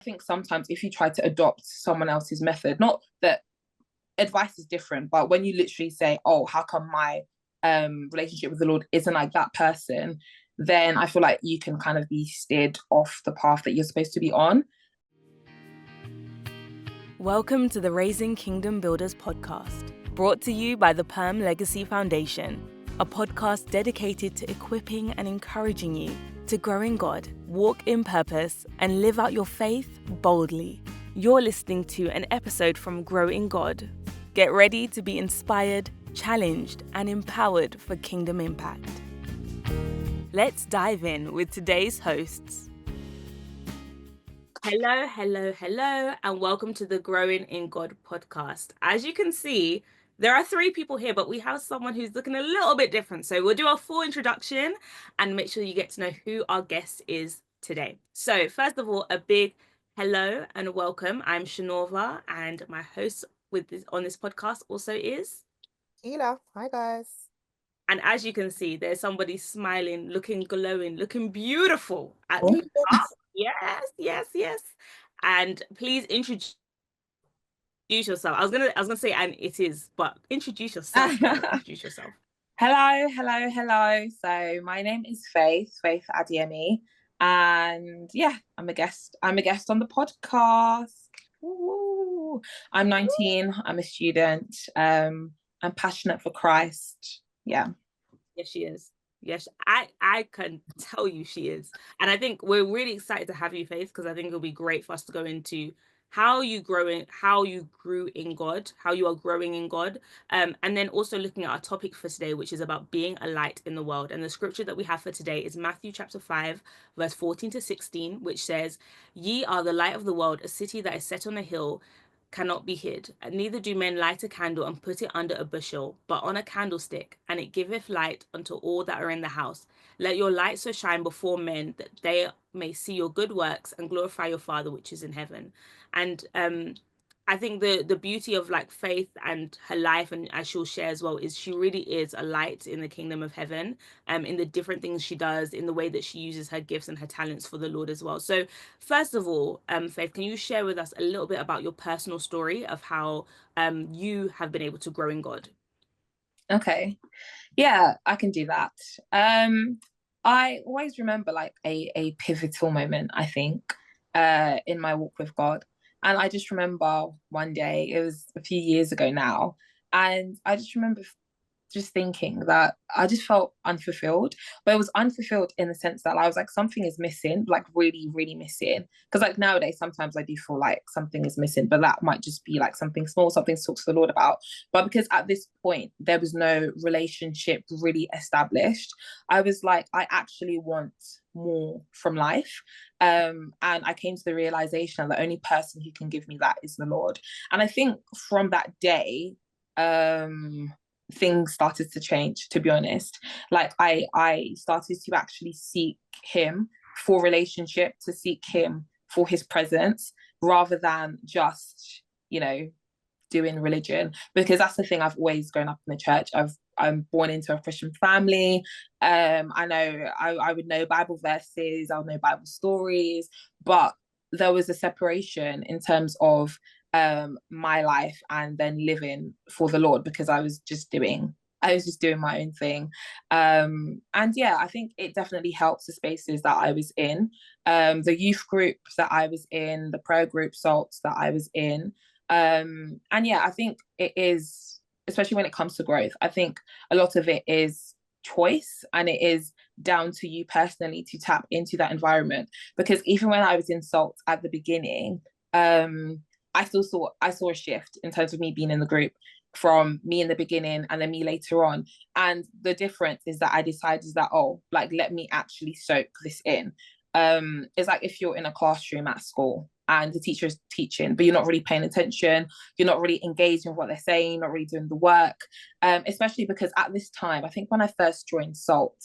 think sometimes if you try to adopt someone else's method, not that advice is different, but when you literally say, oh, how come my relationship with the Lord isn't like that person, then I feel like you can kind of be steered off the path that you're supposed to be on. Welcome to the Raising Kingdom Builders podcast, brought to you by the Perm Legacy Foundation, a podcast dedicated to equipping and encouraging you to grow in God, walk in purpose, and live out your faith boldly. You're listening to an episode from Grow in God. Get ready to be inspired, challenged, and empowered for kingdom impact. Let's dive in with today's hosts. Hello, and welcome to the Growing in God podcast. As you can see, there are 3 people here, but we have someone who's looking a little bit different. So we'll do a full introduction and make sure you get to know who our guest is today. So first of all, a big hello and welcome. I'm Shernorva, and my host on this podcast also is Akilia. Hi, guys. And as you can see, there's somebody smiling, looking glowing, looking beautiful at Oh. the top. Yes. And please introduce yourself. I was gonna say, and it is, but introduce yourself. Introduce yourself. Hello. So my name is Faith Adeyemi, and yeah, I'm a guest on the podcast. Woo. I'm 19. I'm a student. I'm passionate for Christ. Yeah. Yes, she is. Yes, I can tell you she is. And I think we're really excited to have you, Faith, because I think it'll be great for us to go into how you grew in God, how you are growing in God. And then also looking at our topic for today, which is about being a light in the world. And the scripture that we have for today is Matthew chapter 5, verse 14 to 16, which says, "Ye are the light of the world, a city that is set on a hill cannot be hid. And neither do men light a candle and put it under a bushel, but on a candlestick, and it giveth light unto all that are in the house. Let your light so shine before men that they may see your good works and glorify your Father which is in heaven." And I think the beauty of like Faith and her life, and as she'll share as well, is she really is a light in the kingdom of heaven, in the different things she does, in the way that she uses her gifts and her talents for the Lord as well. So first of all, Faith, can you share with us a little bit about your personal story of how you have been able to grow in God? Okay. Yeah, I can do that. I always remember like a pivotal moment, I think, in my walk with God. And I just remember one day, it was a few years ago now, and I just remember just thinking that I just felt unfulfilled. But it was unfulfilled in the sense that I was like, something is missing, like really, really missing. Because like nowadays, sometimes I do feel like something is missing, but that might just be like something small, something to talk to the Lord about. But because at this point, there was no relationship really established, I was like, I actually want more from life. And I came to the realization that the only person who can give me that is the Lord. And I think from that day, things started to change, to be honest. Like I started to actually seek him for relationship, to seek him for his presence, rather than just, doing religion. Because that's the thing, I've always grown up in the church. I'm born into a Christian family. I know I would know Bible verses, I'll know Bible stories, but there was a separation in terms of my life and then living for the Lord, because I was just doing my own thing. And yeah, I think it definitely helps the spaces that I was in, the youth groups that I was in, the prayer group salts that I was in. And yeah, I think it is, especially when it comes to growth, I think a lot of it is choice, and it is down to you personally to tap into that environment. Because even when I was in salt at the beginning, I saw a shift in terms of me being in the group, from me in the beginning and then me later on. And the difference is that I decided that, oh, like, let me actually soak this in. It's like if you're in a classroom at school and the teacher is teaching, but you're not really paying attention, you're not really engaged in what they're saying, not really doing the work. Especially because at this time, I think when I first joined SALT,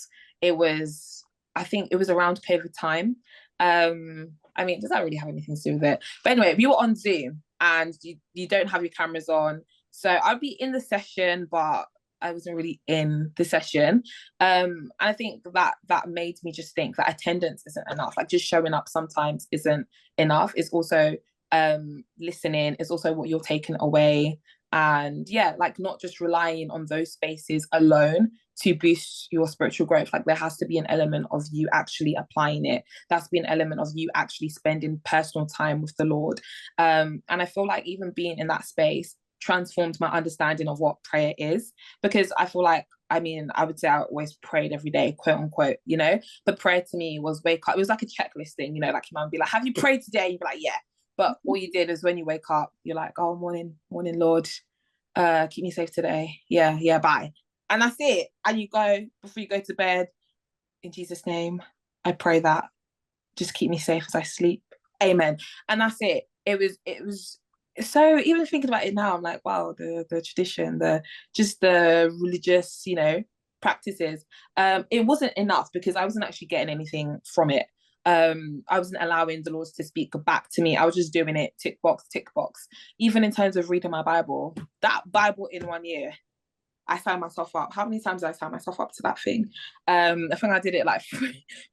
I think it was around COVID time. I mean, does that really have anything to do with it? But anyway, we were on Zoom and you don't have your cameras on. So I'd be in the session, but I wasn't really in the session. And I think that made me just think that attendance isn't enough. Like just showing up sometimes isn't enough. It's also listening, it's also what you're taking away. And yeah, like not just relying on those spaces alone to boost your spiritual growth. Like there has to be an element of you actually applying it. That's be an element of you actually spending personal time with the Lord. And I feel like even being in that space transformed my understanding of what prayer is, because I feel like, I mean, I would say I always prayed every day, quote unquote, you know, but prayer to me was wake up. It was like a checklist thing, you know, like your mum would be like, have you prayed today? You'd be like, yeah. But all you did is when you wake up, you're like, oh, morning, Lord, keep me safe today. Yeah, bye. And that's it. And you go, before you go to bed, in Jesus' name, I pray that just keep me safe as I sleep. Amen. And that's it. It was so, even thinking about it now, I'm like, wow, the tradition, the religious, you know, practices. It wasn't enough because I wasn't actually getting anything from it. I wasn't allowing the Lord to speak back to me. I was just doing it tick box, tick box. Even in terms of reading my Bible, that Bible in 1 year, I signed myself up. How many times did I sign myself up to that thing? I think I did it like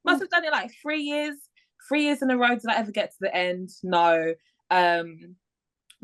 must have done it like 3 years. 3 years in a row. Did I ever get to the end? No.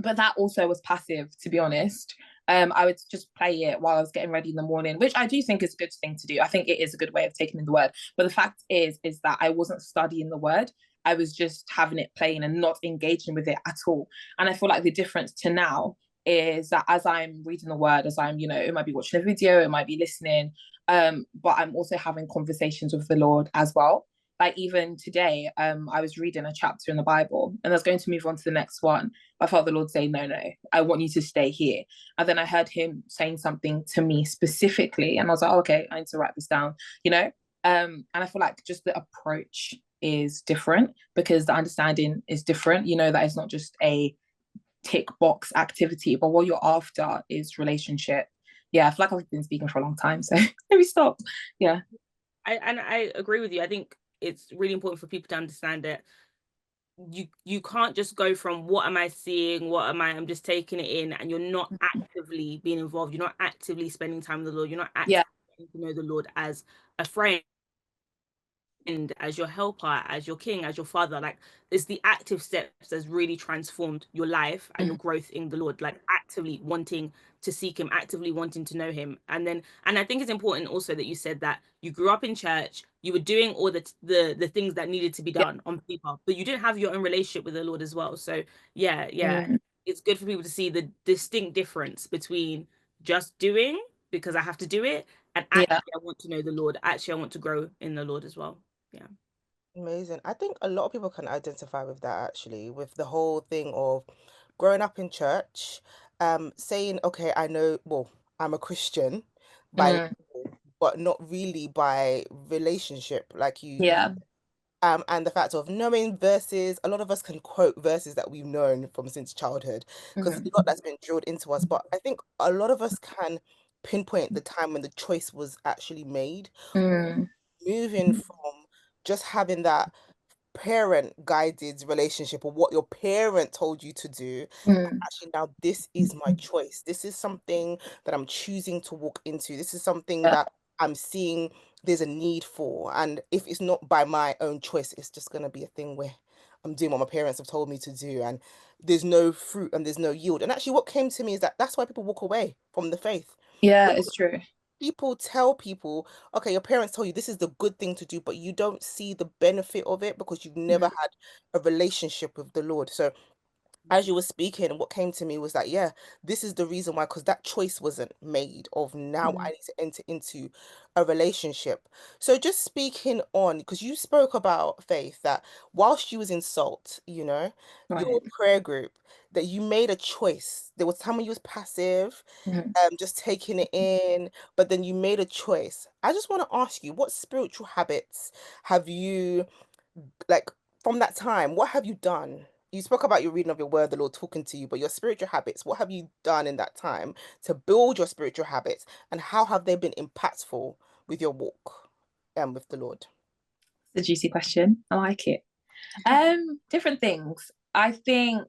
But that also was passive, to be honest. I would just play it while I was getting ready in the morning, which I do think is a good thing to do. I think it is a good way of taking in the word. But the fact is that I wasn't studying the word. I was just having it playing and not engaging with it at all. And I feel like the difference to now is that as I'm reading the word, as I'm, you know, it might be watching a video, it might be listening, but I'm also having conversations with the Lord as well. Like even today, I was reading a chapter in the Bible and I was going to move on to the next one. I felt the Lord say, no, I want you to stay here. And then I heard him saying something to me specifically. And I was like, oh, okay, I need to write this down, you know? And I feel like just the approach is different because the understanding is different. You know, that it's not just a tick box activity, but what you're after is relationship. Yeah, I feel like I've been speaking for a long time, so maybe stop. Yeah. I agree with you. I think it's really important for people to understand that you can't just go from what am I seeing, I'm just taking it in, and you're not actively being involved, you're not actively spending time with the Lord, you're not actively getting to know the Lord as a friend, as your helper, as your king, as your father. Like it's the active steps that's really transformed your life and your growth in the Lord, like actively wanting to seek him, actively wanting to know him. And I think it's important also that you said that you grew up in church, you were doing all the things that needed to be done on paper, but you didn't have your own relationship with the Lord as well. So yeah, it's good for people to see the distinct difference between just doing because I have to do it and actually I want to know the Lord, actually I want to grow in the Lord as well. Yeah. Amazing. I think a lot of people can identify with that actually, with the whole thing of growing up in church, saying, okay, I know, well, I'm a Christian by label, but not really by relationship, like you Yeah. and the fact of knowing verses. A lot of us can quote verses that we've known from since childhood because a lot that's been drilled into us. But I think a lot of us can pinpoint the time when the choice was actually made, moving from just having that parent guided relationship or what your parent told you to do. Actually, now this is my choice. This is something that I'm choosing to walk into. This is something that I'm seeing there's a need for. And if it's not by my own choice, it's just going to be a thing where I'm doing what my parents have told me to do. And there's no fruit and there's no yield. And actually, what came to me is that that's why people walk away from the faith. Yeah, it's true. People tell people, okay, your parents tell you this is the good thing to do, but you don't see the benefit of it because you've never had a relationship with the Lord. So as you were speaking, what came to me was that, yeah, this is the reason why, because that choice wasn't made of now I need to enter into a relationship. So just speaking on, because you spoke about Faith, that whilst you was in SALT, you know, your prayer group, that you made a choice. There was time when you was passive, just taking it in, but then you made a choice. I just want to ask you, what spiritual habits have you, like, from that time, what have you done? You spoke about your reading of your word, the Lord talking to you, but your spiritual habits, what have you done in that time to build your spiritual habits, and how have they been impactful with your walk with the Lord? It's a juicy question. I like it. Different things. I think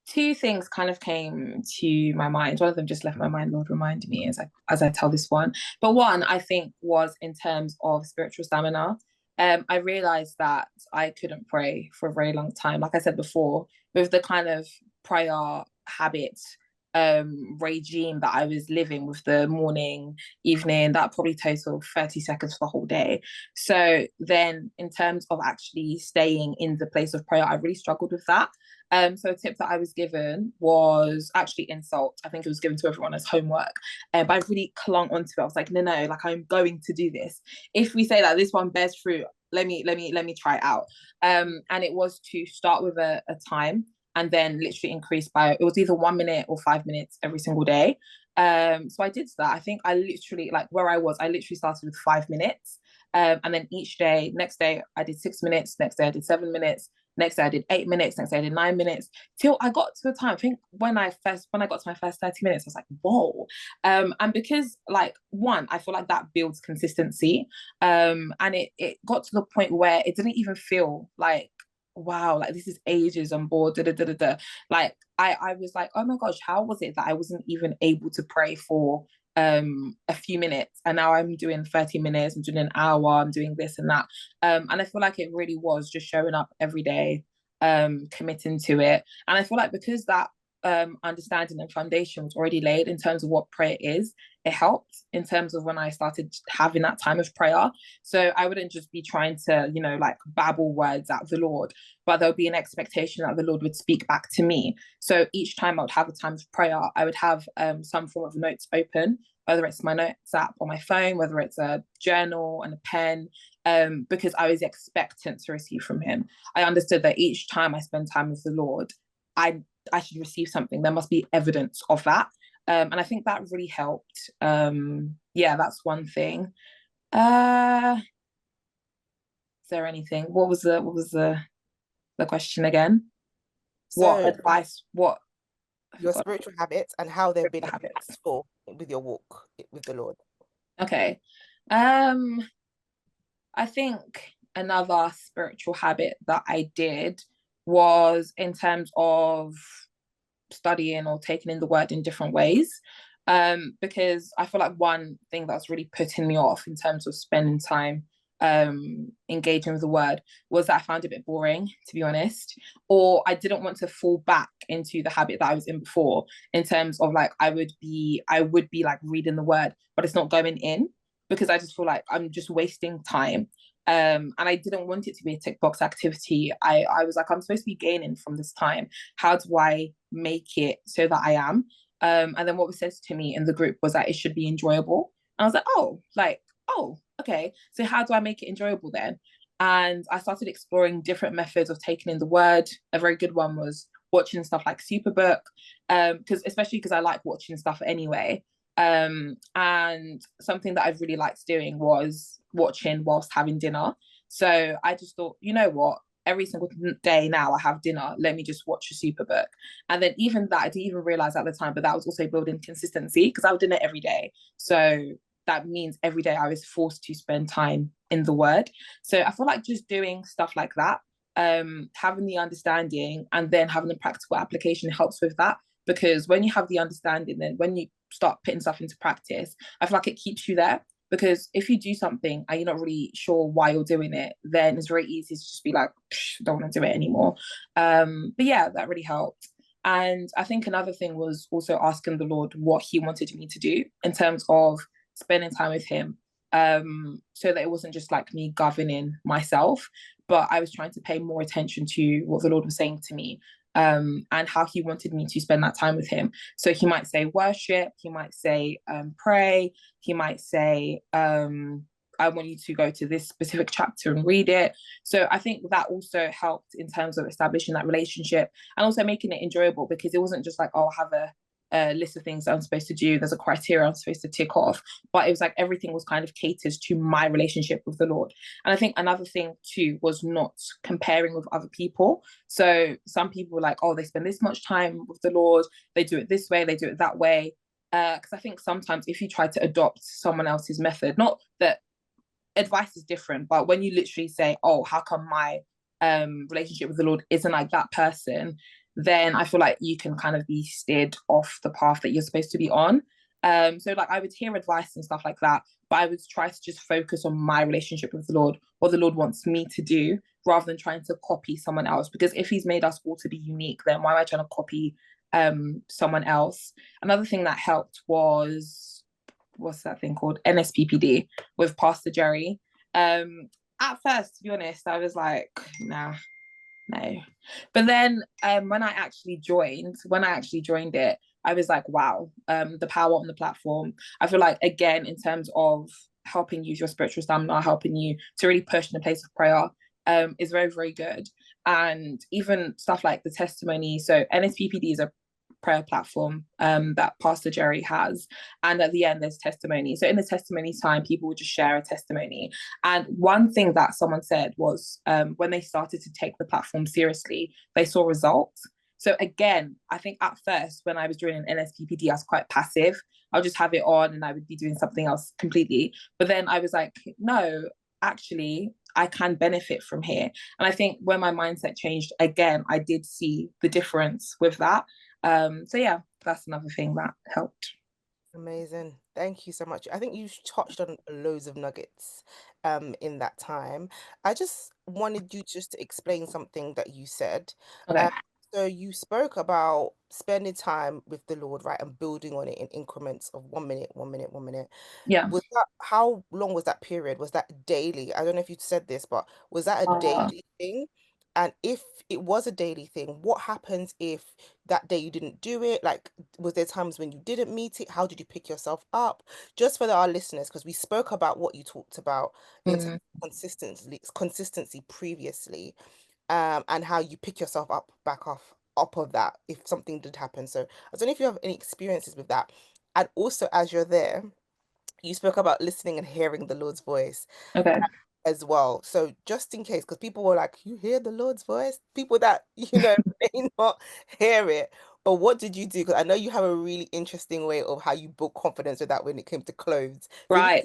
two things kind of came to my mind. One of them just left my mind. Lord, remind me as I tell this one. But one, I think, was in terms of spiritual stamina. I realized that I couldn't pray for a very long time. Like I said before, with the kind of prayer habit regime that I was living, with the morning, evening, that probably totaled 30 seconds for the whole day. So then in terms of actually staying in the place of prayer, I really struggled with that. So a tip that I was given was actually insult. I think it was given to everyone as homework. But I really clung onto it. I was like, no, like, I'm going to do this. If we say that this one bears fruit, let me try it out. And it was to start with a time, and then literally increase by, it was either 1 minute or 5 minutes every single day. So I did that. I think I literally, like where I literally started with 5 minutes. And then each day, next day I did 6 minutes, next day I did 7 minutes, next day I did 8 minutes, next day I did 9 minutes, till I got to a time, I think when I got to my first 30 minutes, I was like, whoa. And because, like, one, I feel like that builds consistency. And it got to the point where it didn't even feel like, wow, like this is ages, I'm bored, da, da, da, da, da. Like I was like, oh my gosh, how was it that I wasn't even able to pray for a few minutes, and now I'm doing 30 minutes, I'm doing an hour, I'm doing this and that. And I feel like it really was just showing up every day, committing to it. And I feel like because that understanding and foundation was already laid in terms of what prayer is, it helped in terms of when I started having that time of prayer. So I wouldn't just be trying to, like, babble words at the Lord, but there would be an expectation that the Lord would speak back to me. So each time I would have a time of prayer, I would have some form of notes open, whether it's my notes app on my phone, whether it's a journal and a pen, because I was expectant to receive from him. I understood that each time I spend time with the Lord, I should receive something. There must be evidence of that. And I think that really helped. Yeah, that's one thing. Is there anything? What was the question again? What So advice? What your spiritual habits and how they've been habits? impactful with your walk with the Lord. Okay. I think another spiritual habit that I did was in terms of studying or taking in the word in different ways. Because I feel like one thing that's really putting me off in terms of spending time engaging with the word was that I found it a bit boring, to be honest, or I didn't want to fall back into the habit that I was in before, in terms of, like, I would be like reading the word, but it's not going in, because I just feel like I'm just wasting time. And I didn't want it to be a tick box activity. I was like, I'm supposed to be gaining from this time. How do I make it so that I am? And then what was said to me in the group was that it should be enjoyable. And I was like, oh, okay. So how do I make it enjoyable then? And I started exploring different methods of taking in the word. A very good one was watching stuff like Superbook, especially because I like watching stuff anyway. And something that I've really liked doing was watching whilst having dinner. So I just thought, you know what? Every single day now I have dinner, let me just watch a Superbook. And then even that, I didn't even realize at the time, but that was also building consistency, because I would dinner every day. So that means every day I was forced to spend time in the word. So I feel like just doing stuff like that, having the understanding and then having the practical application helps with that. Because when you have the understanding, then when you start putting stuff into practice, I feel like it keeps you there. Because if you do something and you're not really sure why you're doing it, then it's very easy to just be like, don't want to do it anymore. But yeah, that really helped. And I think another thing was also asking the Lord what he wanted me to do in terms of spending time with him, so that it wasn't just like me governing myself, but I was trying to pay more attention to what the Lord was saying to me, and how he wanted me to spend that time with him. So he might say worship, he might say pray, he might say, I want you to go to this specific chapter and read it. So I think that also helped in terms of establishing that relationship and also making it enjoyable, because it wasn't just like, oh, I'll have a list of things that I'm supposed to do. There's a criteria I'm supposed to tick off, but it was like everything was kind of catered to my relationship with the Lord. And I think another thing too was not comparing with other people. So some people were like, oh, they spend this much time with the Lord, they do it this way, they do it that way. Because I think sometimes if you try to adopt someone else's method, not that advice is different, but when you literally say, oh, how come my relationship with the Lord isn't like that person, then I feel like you can kind of be steered off the path that you're supposed to be on. So like I would hear advice and stuff like that, but I would try to just focus on my relationship with the Lord, what the Lord wants me to do, rather than trying to copy someone else. Because if he's made us all to be unique, then why am I trying to copy someone else? Another thing that helped was, what's that thing called? NSPPD with Pastor Jerry. At first, to be honest, I was like, nah, no. But then when I actually joined it, I was like, wow, the power on the platform. I feel like, again, in terms of helping use your spiritual stamina, helping you to really push in a place of prayer, is very, very good. And even stuff like the testimony. So NSPPD is a prayer platform that Pastor Jerry has. And at the end, there's testimony. So in the testimony time, people would just share a testimony. And one thing that someone said was when they started to take the platform seriously, they saw results. So again, I think at first, when I was joining NSPPD, I was quite passive. I'll just have it on and I would be doing something else completely. But then I was like, no, actually, I can benefit from here. And I think when my mindset changed, again, I did see the difference with that. So yeah, that's another thing that helped. Amazing. Thank you so much. I think you touched on loads of nuggets in that time. I just wanted you just to explain something that you said. Okay. So you spoke about spending time with the Lord, right, and building on it in increments of 1 minute, 1 minute, 1 minute. Yeah. Was that, how long was that period? Was that daily? I don't know if you said this, but was that a daily thing? And if it was a daily thing, what happens if that day you didn't do it? Like, was there times when you didn't meet it? How did you pick yourself up? Just for our listeners, because we spoke about what you talked about in terms of consistency previously, and how you pick yourself up back up of that if something did happen. So I don't know if you have any experiences with that. And also, as you're there, you spoke about listening and hearing the Lord's voice Okay. as well. So just in case, because people were like, you hear the Lord's voice? People that, may not hear it. But what did you do? Because I know you have a really interesting way of how you built confidence with that when it came to clothes. So Right.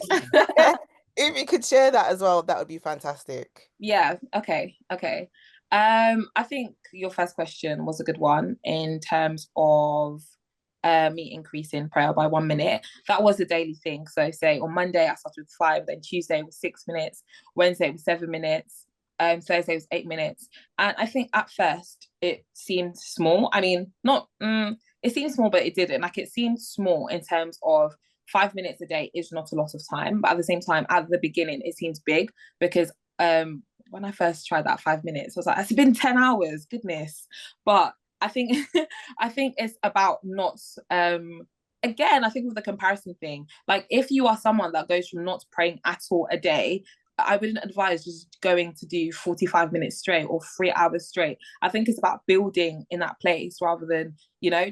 if you could share that as well, that would be fantastic. Yeah. Okay. I think your first question was a good one in terms of me increasing prayer by 1 minute. That was a daily thing. So say on Monday I started with 5, then Tuesday was 6 minutes, Wednesday was 7 minutes, Thursday was 8 minutes. And I think at first it seemed small. I mean, not it seemed small, but it didn't. Like, it seemed small in terms of 5 minutes a day is not a lot of time. But at the same time, at the beginning, it seems big because when I first tried that 5 minutes, I was like, it's been 10 hours, goodness. But I think I think it's about not again, I think with the comparison thing, like if you are someone that goes from not praying at all a day, I wouldn't advise just going to do 45 minutes straight or 3 hours straight. I think it's about building in that place rather than,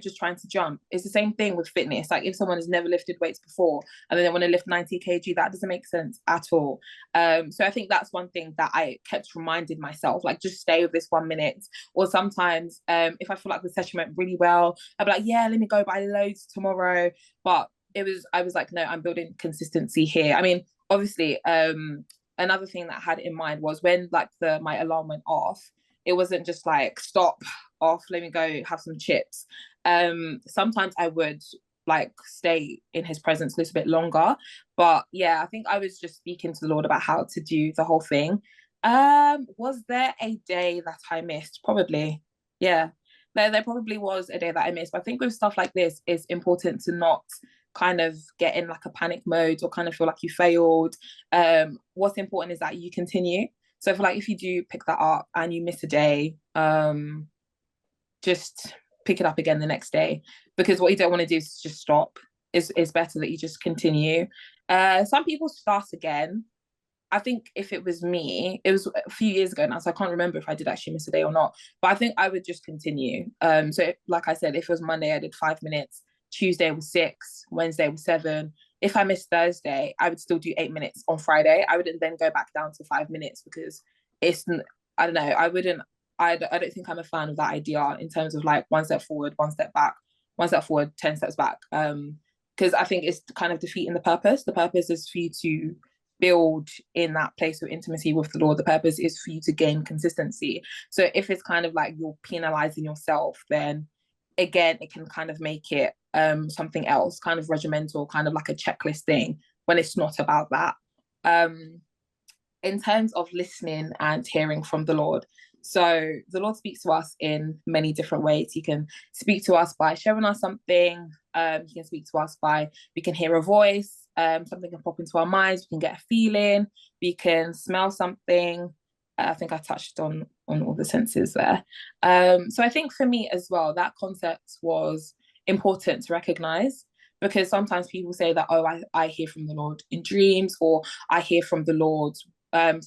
just trying to jump. It's the same thing with fitness. Like if someone has never lifted weights before and then they want to lift 90 kg, that doesn't make sense at all. So I think that's one thing that I kept reminding myself, like just stay with this 1 minute. Or sometimes if I feel like the session went really well, I'd be like, yeah, let me go buy loads tomorrow. But I was like, no, I'm building consistency here. I mean, obviously, another thing that I had in mind was when like my alarm went off, it wasn't just like stop, off, let me go have some chips. Sometimes I would like stay in his presence a little bit longer. But yeah, I think I was just speaking to the Lord about how to do the whole thing. Was there a day that I missed? Probably. Yeah. There probably was a day that I missed. But I think with stuff like this, it's important to not kind of get in like a panic mode or kind of feel like you failed. What's important is that you continue. So for like if you do pick that up and you miss a day, just pick it up again the next day, because what you don't want to do is just stop. It's better that you just continue. Some people start again. I think if it was me, it was a few years ago now, so I can't remember if I did actually miss a day or not. But I think I would just continue. So like I said, if it was Monday, I did 5 minutes. Tuesday was 6. Wednesday was 7. If I missed Thursday, I would still do 8 minutes on Friday. I wouldn't then go back down to 5 minutes because I don't know. I don't think I'm a fan of that idea in terms of like 1 step forward, 1 step back, 1 step forward, 10 steps back. Because I think it's kind of defeating the purpose. The purpose is for you to build in that place of intimacy with the Lord, the purpose is for you to gain consistency. So if it's kind of like you're penalizing yourself, then again, it can kind of make it something else, kind of regimental, kind of like a checklist thing, when it's not about that. In terms of listening and hearing from the Lord, so the Lord speaks to us in many different ways. He can speak to us by showing us something. He can speak to us by, we can hear a voice, something can pop into our minds, we can get a feeling, we can smell something. I think I touched on all the senses there. So I think for me as well, that concept was important to recognize, because sometimes people say that, oh, I hear from the Lord in dreams, or I hear from the Lord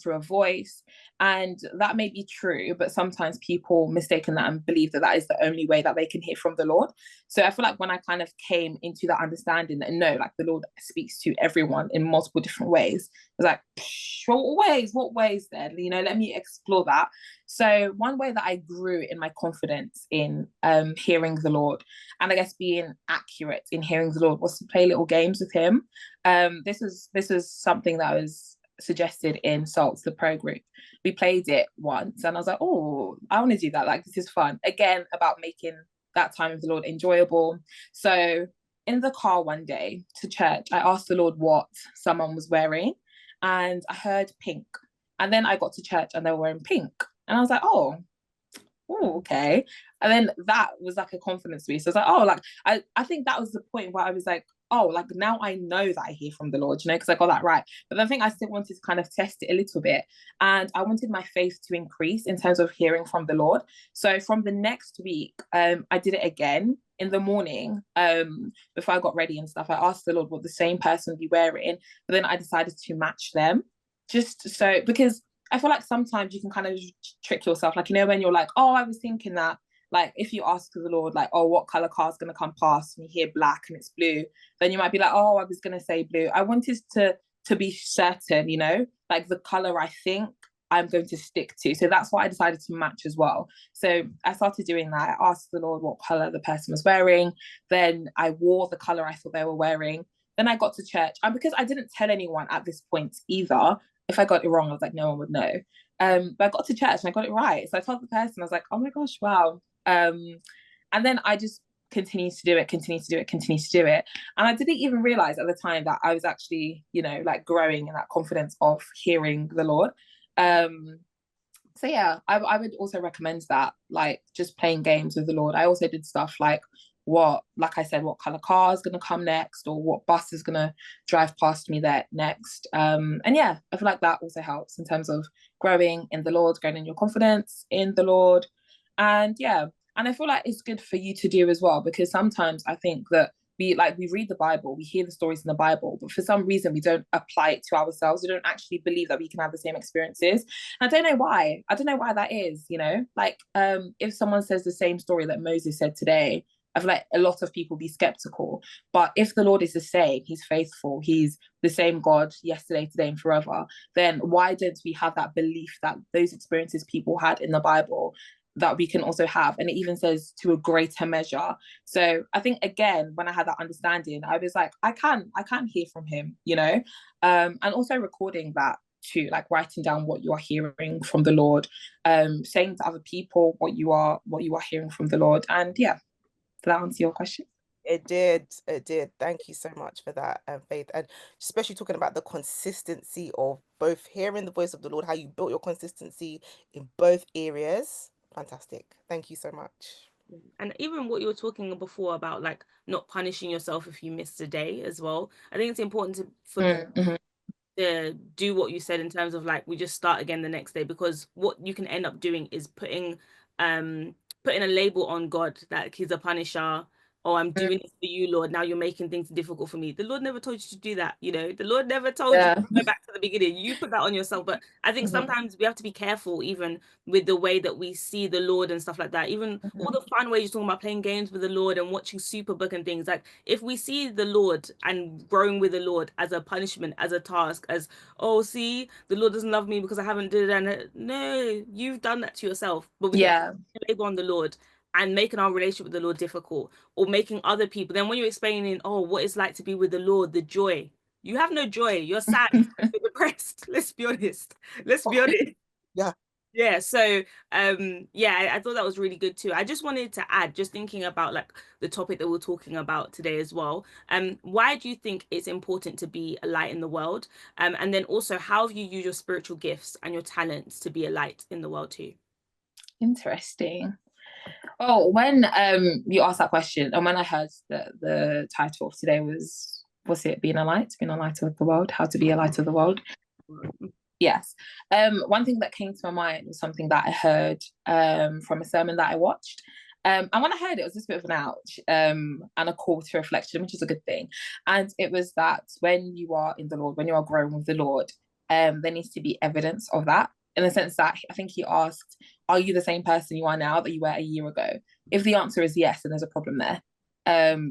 through a voice, and that may be true, but sometimes people mistaken that and believe that that is the only way that they can hear from the Lord. So I feel like when I kind of came into that understanding that no, like the Lord speaks to everyone in multiple different ways, I was like, what ways then, you know, let me explore that. So one way that I grew in my confidence in hearing the Lord, and I guess being accurate in hearing the Lord, was to play little games with him. This was something that was suggested in Salts, the pro group. We played it once and I was like, oh, I want to do that, like this is fun, again about making that time with the Lord enjoyable. So in the car one day to church, I asked the Lord what someone was wearing, and I heard pink, and then I got to church and they were wearing pink, and I was like, oh, okay. And then that was like a confidence boost. So I was like, oh, like I think that was the point where I was like, oh, like now I know that I hear from the Lord, you know, because I got that right. But I think I still wanted to kind of test it a little bit. And I wanted my faith to increase in terms of hearing from the Lord. So from the next week, I did it again in the morning. Before I got ready and stuff, I asked the Lord what the same person would be wearing, but then I decided to match them. Just so, because I feel like sometimes you can kind of trick yourself. Like, you know, when you're like, oh, I was thinking that, like, if you ask the Lord, like, oh, what color car is going to come past, and you hear black and it's blue, then you might be like, oh, I was going to say blue. I wanted to be certain, you know, like the color I think I'm going to stick to. So that's what I decided to match as well. So I started doing that. I asked the Lord what color the person was wearing. Then I wore the color I thought they were wearing. Then I got to church. And because I didn't tell anyone at this point either, if I got it wrong, I was like, no one would know. But I got to church and I got it right. So I told the person, I was like, oh my gosh, wow. And then I just continued to do it. And I didn't even realize at the time that I was actually, you know, like growing in that confidence of hearing the Lord. So yeah, I would also recommend that, like just playing games with the Lord. I also did stuff like like I said, what color car is going to come next, or what bus is going to drive past me there next. And yeah, I feel like that also helps in terms of growing in the Lord, growing in your confidence in the Lord. And yeah, and I feel like it's good for you to do as well, because sometimes I think that we read the Bible, we hear the stories in the Bible, but for some reason we don't apply it to ourselves. We don't actually believe that we can have the same experiences. And I don't know why that is, you know, like if someone says the same story that Moses said today, I feel like a lot of people be skeptical. But if the Lord is the same, he's faithful, he's the same God yesterday, today, and forever, then why don't we have that belief that those experiences people had in the Bible, that we can also have? And it even says to a greater measure. So I think, again, when I had that understanding, I was like, I can hear from him, you know. And also recording that too, like writing down what you are hearing from the Lord, saying to other people what you are hearing from the Lord. And yeah, did that answer your question? It did. Thank you so much for that, Faith. And especially talking about the consistency of both hearing the voice of the Lord, how you built your consistency in both areas. Fantastic. Thank you so much. And even what you were talking before about like not punishing yourself if you missed a day as well. I think it's important to do what you said in terms of like, we just start again the next day, because what you can end up doing is putting a label on God that he's a punisher. Oh, I'm doing this for you, Lord. Now you're making things difficult for me. The Lord never told you to do that. You know, the Lord never told you to go back to the beginning. You put that on yourself. But I think sometimes we have to be careful, even with the way that we see the Lord and stuff like that. Even all the fun ways you're talking about playing games with the Lord and watching Superbook and things. Like, if we see the Lord and growing with the Lord as a punishment, as a task, as, oh, see, the Lord doesn't love me because I haven't did it. And no, you've done that to yourself. But we don't label on the Lord and making our relationship with the Lord difficult, or making other people, then when you're explaining, oh, what it's like to be with the Lord, the joy, You have no joy. You're sad. You're depressed. Let's be honest. Let's be honest. Yeah. Yeah, so yeah, I thought that was really good too. I just wanted to add, just thinking about like the topic that we're talking about today as well. Why do you think it's important to be a light in the world? And then also, how have you used your spiritual gifts and your talents to be a light in the world too? Interesting. Oh, when you asked that question, and when I heard that the title of today was it being a light of the world, how to be a light of the world? Yes. One thing that came to my mind was something that I heard from a sermon that I watched. And when I heard it was just a bit of an ouch and a call to reflection, which is a good thing. And it was that when you are in the Lord, when you are growing with the Lord, there needs to be evidence of that, in the sense that I think he asked, are you the same person you are now that you were a year ago? If the answer is yes, then there's a problem there.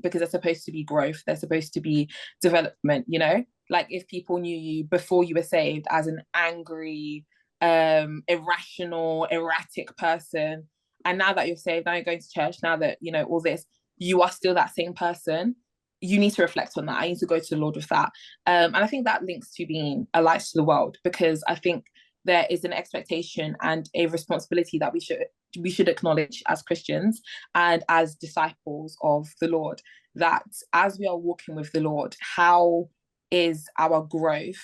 Because there's supposed to be growth, there's supposed to be development, you know? Like if people knew you before you were saved as an angry, irrational, erratic person, and now that you're saved, now you're going to church, now that, you know, all this, you are still that same person, you need to reflect on that. I need to go to the Lord with that. And I think that links to being a light to the world, because I think there is an expectation and a responsibility that we should acknowledge as Christians and as disciples of the Lord, that as we are walking with the Lord, how is our growth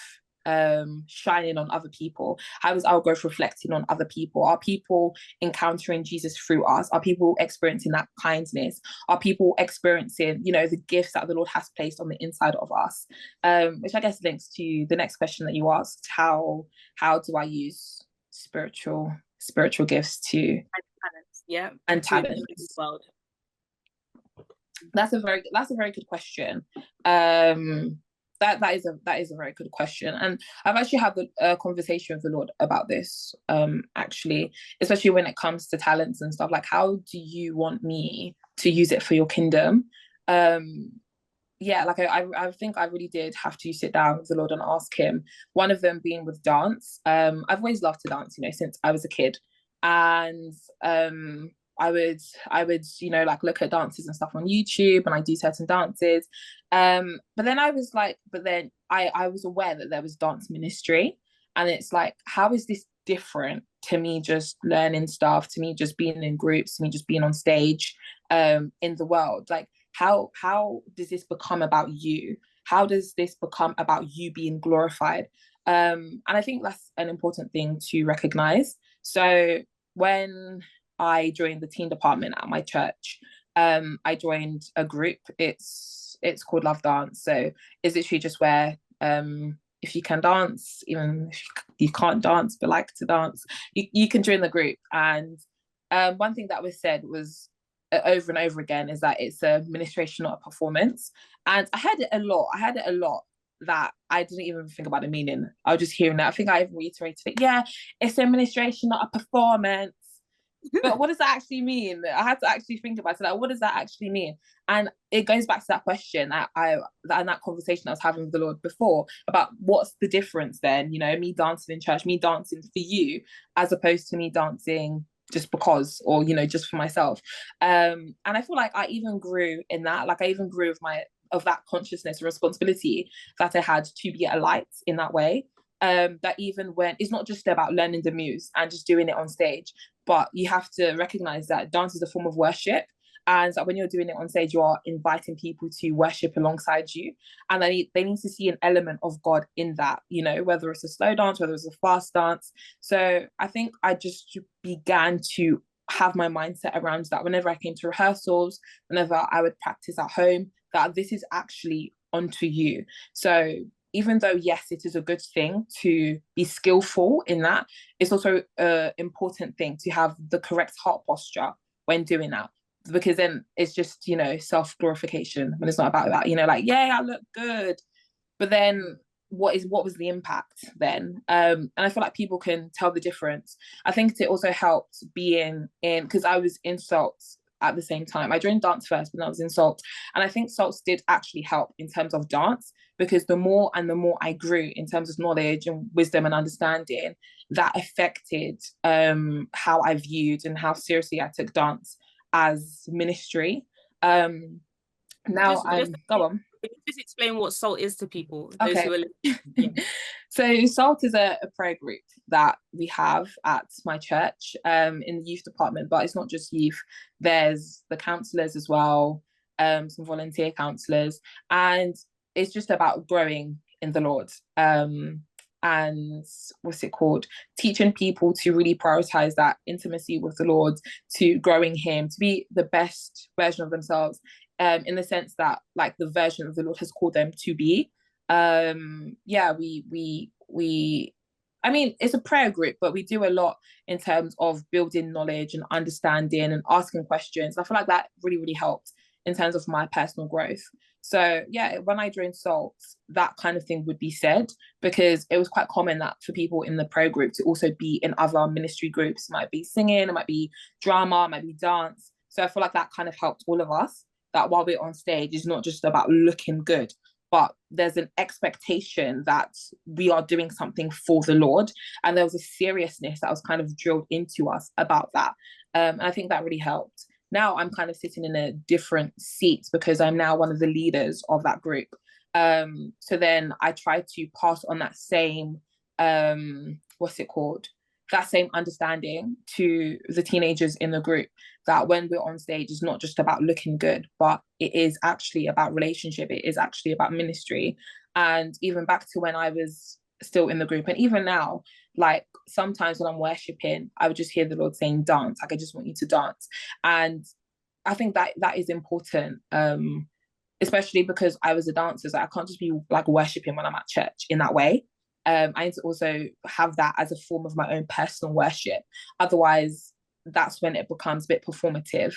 shining on other people? How is our growth reflecting on other people? Are people encountering Jesus through us? Are people experiencing that kindness? Are people experiencing, you know, the gifts that the Lord has placed on the inside of us? Which I guess links to the next question that you asked: how do I use spiritual gifts to and talents, yeah, and to talents? the world? That's a very good question. That is a very good question, and I've actually had a conversation with the Lord about this, actually, especially when it comes to talents and stuff. Like, how do you want me to use it for your kingdom? Yeah, like I think I really did have to sit down with the Lord and ask him. One of them being with dance. I've always loved to dance, you know, since I was a kid, and I would, you know, like look at dances and stuff on YouTube, and I do certain dances. But then I was like, I was aware that there was dance ministry, and it's like, how is this different to me just learning stuff, to me just being in groups, to me just being on stage in the world? Like, how does this become about you? How does this become about you being glorified? And I think that's an important thing to recognize. So when I joined the teen department at my church, I joined a group. It's called Love Dance. So it's literally just where if you can dance, even if you can't dance but like to dance, you can join the group. And one thing that was said was over and over again is that it's a ministration, not a performance. And I had it a lot that I didn't even think about the meaning. I was just hearing that. I think I reiterated it. Yeah, it's a ministration, not a performance. But what does that actually mean? I had to actually think about it. Like, what does that actually mean? And it goes back to that question that that conversation I was having with the Lord before about what's the difference then? You know, me dancing in church, me dancing for you, as opposed to me dancing just because, or, you know, just for myself. And I feel like I even grew in that. Like, I even grew of that consciousness and responsibility that I had to be a light in that way. That even when it's not just about learning the moves and just doing it on stage, but you have to recognize that dance is a form of worship, and that when you're doing it on stage, you are inviting people to worship alongside you, and they need to see an element of God in that, you know, whether it's a slow dance, whether it's a fast dance. So I think I just began to have my mindset around that whenever I came to rehearsals, whenever I would practice at home, that this is actually onto you. So even though, yes, it is a good thing to be skillful in that, it's also an important thing to have the correct heart posture when doing that. Because then it's just, you know, self-glorification when it's not about that, you know, like, yeah, I look good. But then what was the impact then? And I feel like people can tell the difference. I think it also helped being in, because I was in salts at the same time. I joined dance first, but I was in salts. And I think salts did actually help in terms of dance, because the more I grew in terms of knowledge and wisdom and understanding, that affected how I viewed and how seriously I took dance as ministry. Now go on. Just explain what SALT is to people. Those Okay. who are listening. Yeah. So SALT is a prayer group that we have at my church in the youth department, but it's not just youth. There's the counsellors as well, some volunteer counsellors, and it's just about growing in the Lord. And what's it called? Teaching people to really prioritize that intimacy with the Lord, to growing Him, to be the best version of themselves, in the sense that like the version of the Lord has called them to be. Yeah, we I mean, it's a prayer group, but we do a lot in terms of building knowledge and understanding and asking questions. I feel like that really, really helped in terms of my personal growth. So yeah, when I joined SALT, that kind of thing would be said, because it was quite common that for people in the prayer group to also be in other ministry groups. It might be singing, it might be drama, it might be dance. So I feel like that kind of helped all of us, that while we're on stage, it's not just about looking good, but there's an expectation that we are doing something for the Lord. And there was a seriousness that was kind of drilled into us about that. And I think that really helped. Now I'm kind of sitting in a different seat because I'm now one of the leaders of that group. So then I try to pass on that same, what's it called? That same understanding to the teenagers in the group, that when we're on stage, it's not just about looking good, but it is actually about relationship. It is actually about ministry. And even back to when I was still in the group, and even now, like sometimes when I'm worshiping, I would just hear the Lord saying, dance. Like, I just want you to dance. And I think that is important, especially because I was a dancer. So I can't just be like worshiping when I'm at church in that way. I need to also have that as a form of my own personal worship. Otherwise, that's when it becomes a bit performative.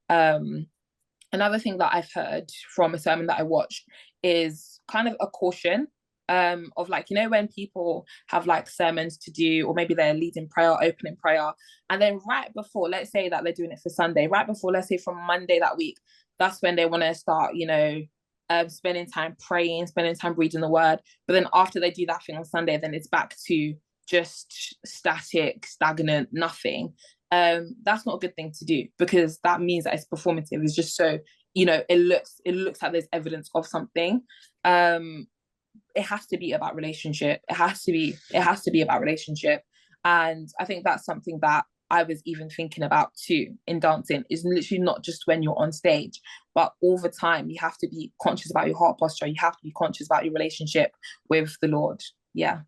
Another thing that I've heard from a sermon that I watched is kind of a caution of like, you know, when people have like sermons to do, or maybe they're leading prayer, opening prayer, and then right before, let's say that they're doing it for Sunday, right before, let's say from Monday that week, that's when they want to start, you know, spending time praying, spending time reading the word. But then after they do that thing on Sunday, then it's back to just static, stagnant, nothing. That's not a good thing to do, because that means that it's performative. It's just so, you know, it looks like there's evidence of something. It has to be about relationship. It has to be about relationship. And I think that's something that I was even thinking about too in dancing, is literally not just when you're on stage, but all the time. You have to be conscious about your heart posture. You have to be conscious about your relationship with the Lord. Yeah.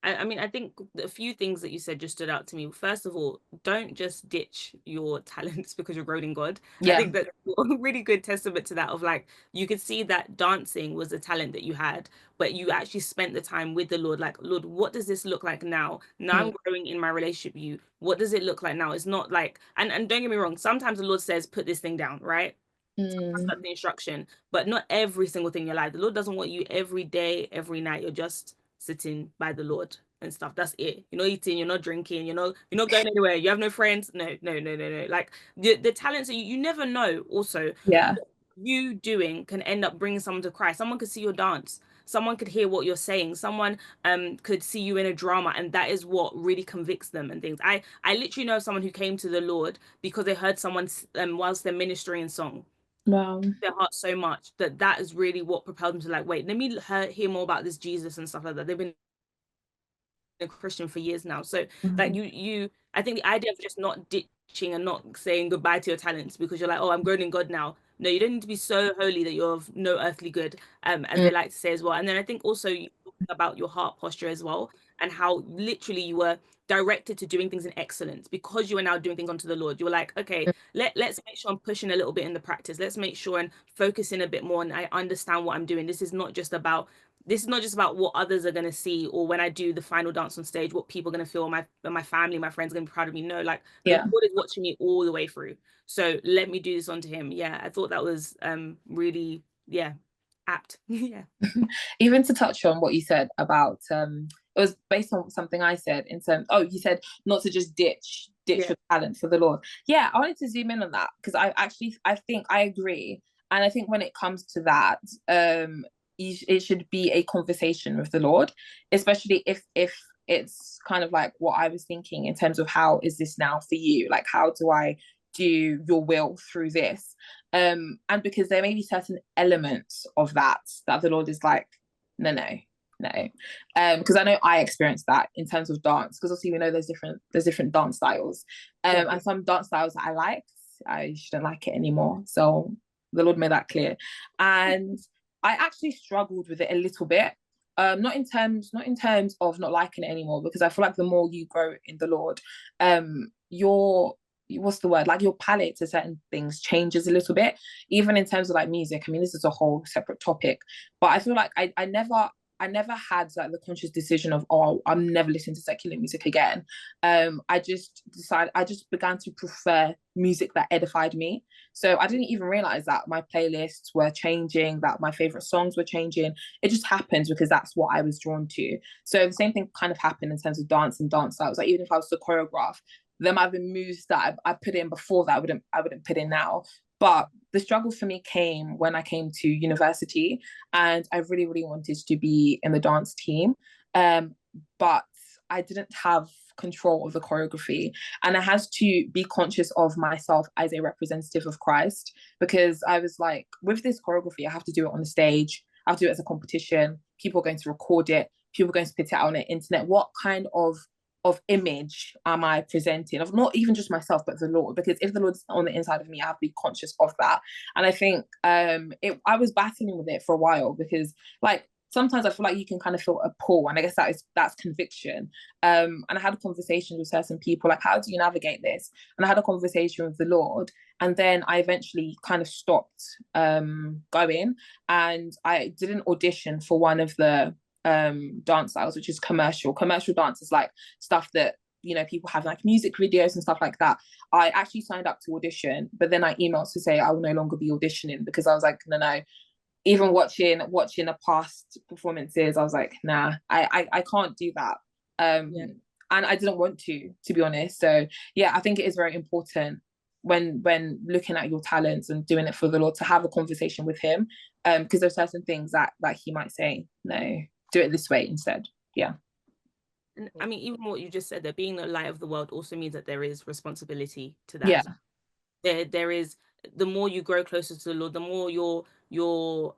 And I mean, I think a few things that you said just stood out to me. First of all, don't just ditch your talents because you're growing in God. Yeah. I think that's a really good testament to that, of like, you could see that dancing was a talent that you had, but you actually spent the time with the Lord. Like, Lord, what does this look like now? Now I'm growing in my relationship with you. What does it look like now? It's not like, and don't get me wrong, sometimes the Lord says, put this thing down, right? That's the instruction, but not every single thing in your life. The Lord doesn't want you every day, every night. You're just sitting by the Lord and stuff. That's it. You're not eating, you're not drinking, you're not going anywhere. You have no friends. No. Like the talents that you never know. Also, Yeah. you doing can end up bringing someone to Christ. Someone could see your dance. Someone could hear what you're saying. Someone could see you in a drama, and that is what really convicts them and things. I literally know someone who came to the Lord because they heard someone whilst they're ministering in song. Wow. Their heart so much that is really what propelled them to like, wait, let me hear more about this Jesus and stuff like that. They've been a Christian for years now. So like I think the idea of just not ditching and not saying goodbye to your talents because you're like, oh, I'm grown in God now. No, you don't need to be so holy that you're of no earthly good, as they like to say as well. And then I think also you talking about your heart posture as well, and how literally you were directed to doing things in excellence because you are now doing things unto the Lord. You were like, okay, let's make sure I'm pushing a little bit in the practice. Let's make sure and focusing a bit more, and I understand what I'm doing. This is not just about what others are going to see, or when I do the final dance on stage, what people are going to feel, my family, my friends are going to be proud of me. No, like the Lord is watching me all the way through. So let me do this onto Him. Yeah, I thought that was really, apt. Yeah. Even to touch on what you said about it was based on something I said in terms, you said not to just ditch your talent for the Lord. Yeah, I wanted to zoom in on that, because I think I agree. And I think when it comes to that, it should be a conversation with the Lord, especially if it's kind of like what I was thinking in terms of how is this now for you? Like, how do I do your will through this. And because there may be certain elements of that the Lord is like, no. Because I know I experienced that in terms of dance, because obviously we know there's different dance styles. And some dance styles that I like, I shouldn't like it anymore. So the Lord made that clear. And I actually struggled with it a little bit. Not in terms of not liking it anymore, because I feel like the more you grow in the Lord, your what's the word, like your palette to certain things changes a little bit, even in terms of like music. I mean, this is a whole separate topic, but I feel like I never had like the conscious decision of, oh, I'm never listening to secular music again. I just began to prefer music that edified me. So I didn't even realize that my playlists were changing, that my favorite songs were changing. It just happened because that's what I was drawn to. So the same thing kind of happened in terms of dance and dance styles. Like even if I was to choreograph, there might have been moves that I put in before that I wouldn't put in now. But the struggle for me came when I came to university, and I really, really wanted to be in the dance team. But I didn't have control of the choreography, and I had to be conscious of myself as a representative of Christ, because I was like, with this choreography, I have to do it on the stage. I have to do it as a competition. People are going to record it. People are going to put it out on the internet. What kind of image am I presenting of not even just myself but the Lord? Because if the Lord's on the inside of me, I have to be conscious of that. And I think I was battling with it for a while, because like sometimes I feel like you can kind of feel a pull, and I guess that's conviction. And I had a conversation with certain people, like, how do you navigate this? And I had a conversation with the Lord, and then I eventually kind of stopped going, and I did an audition for one of the dance styles, which is commercial dance. Is like stuff that, you know, people have like music videos and stuff like that. I actually signed up to audition, but then I emailed to say I will no longer be auditioning, because I was like, no. Even watching the past performances, I was like, nah, I can't do that. And I didn't want to be honest. So yeah, I think it is very important when looking at your talents and doing it for the Lord, to have a conversation with him, because there's certain things that he might say, no, do it this way instead. Yeah. And I mean, even what you just said, that being the light of the world also means that there is responsibility to that. Yeah. There is, the more you grow closer to the Lord, the more your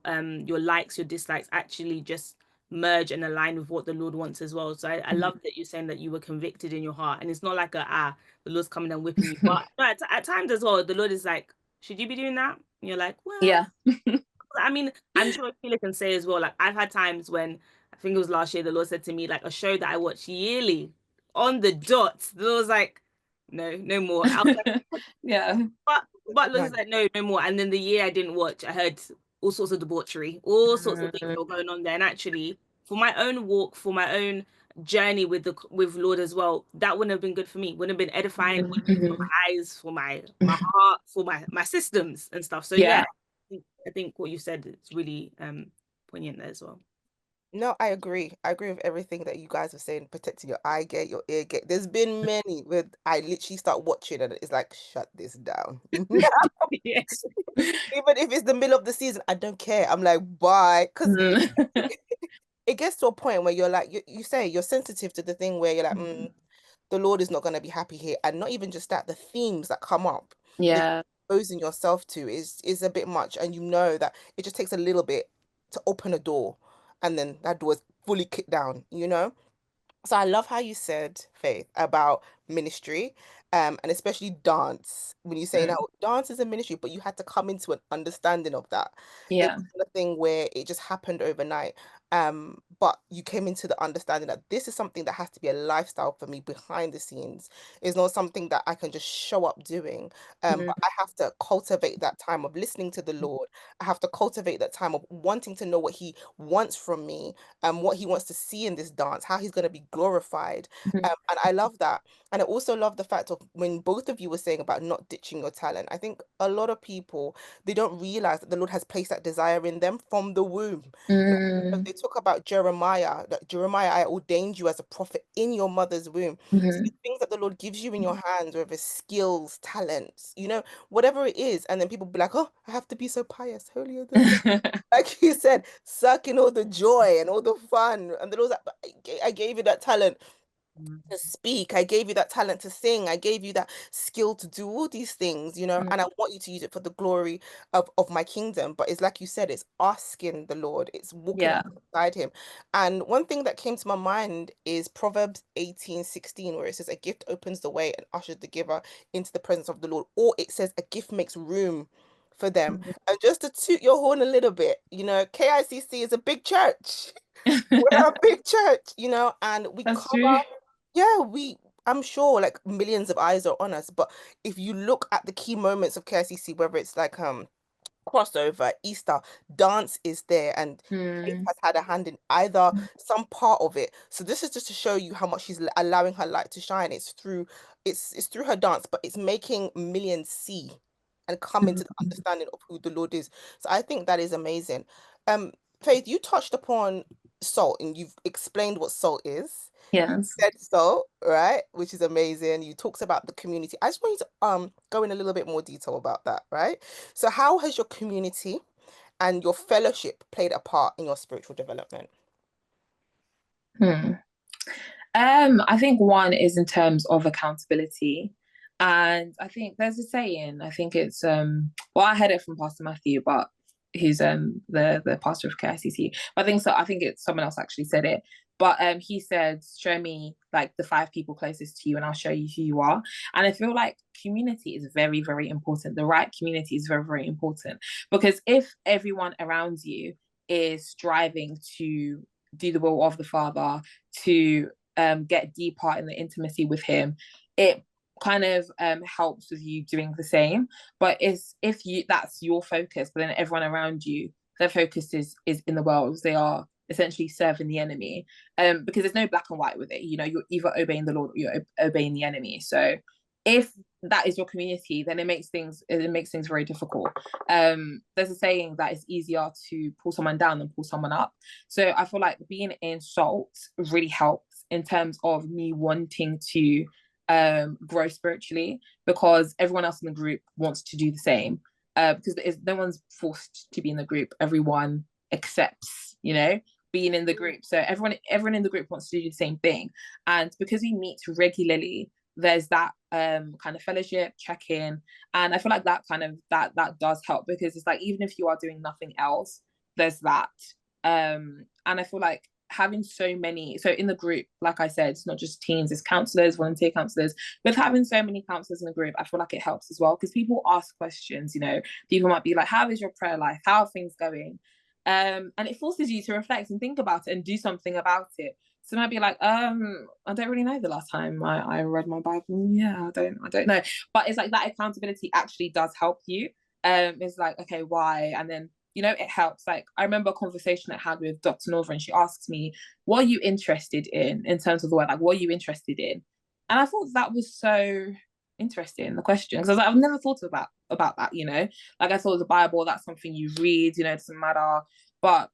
likes, your dislikes actually just merge and align with what the Lord wants as well. So I love that you're saying that you were convicted in your heart, and it's not like the Lord's coming and whipping you. But at times as well, the Lord is like, should you be doing that? And you're like, well, yeah. I mean, I'm sure Akilia can say as well, like, I've had times when, I think it was last year, the Lord said to me, like, a show that I watch yearly on the dot, the Lord was like, no more. I was like, yeah. But Lord was like, no more. And then the year I didn't watch, I heard all sorts of debauchery, all sorts of things that were going on there. And actually, for my own walk, for my own journey with Lord as well, that wouldn't have been good for me. Wouldn't have been edifying for my eyes, for my heart, for my systems and stuff. So yeah, I think what you said is really poignant there as well. No, I agree. I agree with everything that you guys are saying, protecting your eye gate, your ear gate. There's been many where I literally start watching and it's like, shut this down. Yes. Even if it's the middle of the season, I don't care. I'm like, bye. Because it gets to a point where you're like, you say you're sensitive to the thing where you're like, the Lord is not going to be happy here. And not even just that, the themes that come up, yeah, exposing yourself to is a bit much. And you know that it just takes a little bit to open a door, and then that door is fully kicked down, you know? So I love how you said, Faith, about ministry, and especially dance. When you say now dance is a ministry, but you had to come into an understanding of that. It yeah. wasn't a thing where it just happened overnight. But you came into the understanding that this is something that has to be a lifestyle for me behind the scenes. It's not something that I can just show up doing. But I have to cultivate that time of listening to the Lord. I have to cultivate that time of wanting to know what He wants from me, and what He wants to see in this dance, how He's going to be glorified. And I love that. And I also love the fact of when both of you were saying about not ditching your talent. I think a lot of people, they don't realize that the Lord has placed that desire in them from the womb. They talk about Jeremiah, that Jeremiah, I ordained you as a prophet in your mother's womb. So the things that the Lord gives you in your hands, whether it's skills, talents, you know, whatever it is, and then people be like, oh, I have to be so pious, holier than thou. Like you said, suck in all the joy and all the fun. And the Lord's like, I gave you that talent. to speak. I gave you that talent to sing. I gave you that skill to do all these things, you know, and I want you to use it for the glory of my kingdom. But it's like you said, it's asking the Lord, it's walking Yeah. alongside him. And one thing that came to my mind is Proverbs 18:16, where it says, a gift opens the way and ushers the giver into the presence of the Lord. Or it says, a gift makes room for them. And just to toot your horn a little bit, you know, KICC is a big church. We're a big church, you know, and we That's cover, true. yeah, I'm sure like millions of eyes are on us. But if you look at the key moments of KICC, whether it's like crossover, Easter, dance is there, and Faith Mm. has had a hand in either some part of it. So this is just to show you how much she's allowing her light to shine. It's through her dance, but it's making millions see and come into the understanding of who the Lord is. So I think that is amazing. Um, Faith, you touched upon salt and you've explained what salt is. Yes. Said salt, right? Which is amazing. You talked about the community. I just want you to go in a little bit more detail about that, right? So how has your community and your fellowship played a part in your spiritual development? Hmm. I think one is in terms of accountability. And I think there's a saying, I think it's well, I heard it from Pastor Matthew, but he's the pastor of KICC. But I think so, I think it's someone else actually said it. But he said, show me like the 5 people closest to you and I'll show you who you are. And I feel like community is very, very important. The right community is very, very important. Because if everyone around you is striving to do the will of the Father, to get deeper in the intimacy with him, it kind of helps with you doing the same. But it's if you that's your focus, but then everyone around you, their focus is in the world. They are essentially serving the enemy. Because there's no black and white with it. You know, you're either obeying the Lord or you're obeying the enemy. So if that is your community, then it makes things very difficult. There's a saying that it's easier to pull someone down than pull someone up. So I feel like being in SALT really helps in terms of me wanting to grow spiritually, because everyone else in the group wants to do the same. Because no one's forced to be in the group. Everyone accepts, you know, being in the group. So everyone in the group wants to do the same thing. And because we meet regularly, there's that kind of fellowship check-in, and I feel like that does help, because it's like even if you are doing nothing else, there's that. And I feel like having so in the group, like I said, it's not just teens, it's counselors, volunteer counselors. With having so many counselors in the group, I feel like it helps as well, because people ask questions. You know, people might be like, how is your prayer life, how are things going? And it forces you to reflect and think about it and do something about it. So I might be like, I don't really know the last time I read my Bible. Yeah, I don't know. But it's like that accountability actually does help you. It's like, okay, why? And then, you know, it helps. Like I remember a conversation I had with Dr. Norva, and she asked me, what are you interested in terms of the word? Like, what are you interested in? And I thought that was so interesting, the question, because I was like, I've never thought about that, you know. Like I thought the Bible, that's something you read, you know, it doesn't matter. But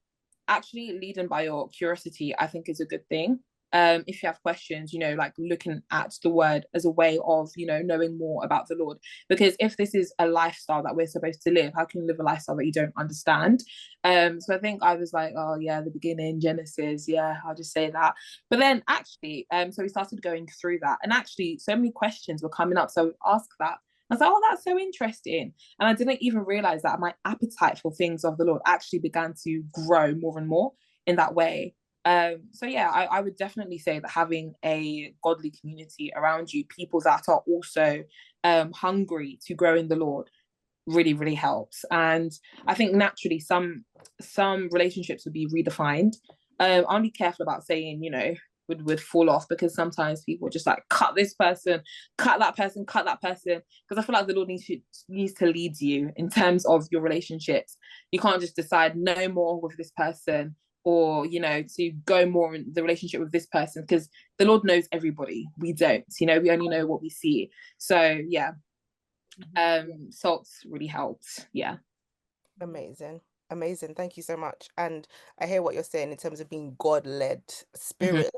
actually leading by your curiosity, I think, is a good thing. If you have questions, you know, like looking at the word as a way of, you know, knowing more about the Lord. Because if this is a lifestyle that we're supposed to live, how can you live a lifestyle that you don't understand? So I think I was like, oh yeah, the beginning, Genesis, yeah, I'll just say that. But then actually, so we started going through that, and actually so many questions were coming up. So ask that. I was like, oh, that's so interesting. And I didn't even realize that my appetite for things of the Lord actually began to grow more and more in that way. So yeah, I would definitely say that having a godly community around you, people that are also hungry to grow in the Lord, really, really helps. And I think naturally some relationships would be redefined. I'll be careful about saying, you know, would fall off, because sometimes people just like cut this person, cut that person, cut that person. Because I feel like the Lord needs to lead you in terms of your relationships. You can't just decide no more with this person, or, you know, to go more in the relationship with this person, because the Lord knows everybody. We don't, you know, we only know what we see. So yeah, salts really helped. Yeah. Amazing. Amazing. Thank you so much. And I hear what you're saying in terms of being God-led, Mm-hmm. spirit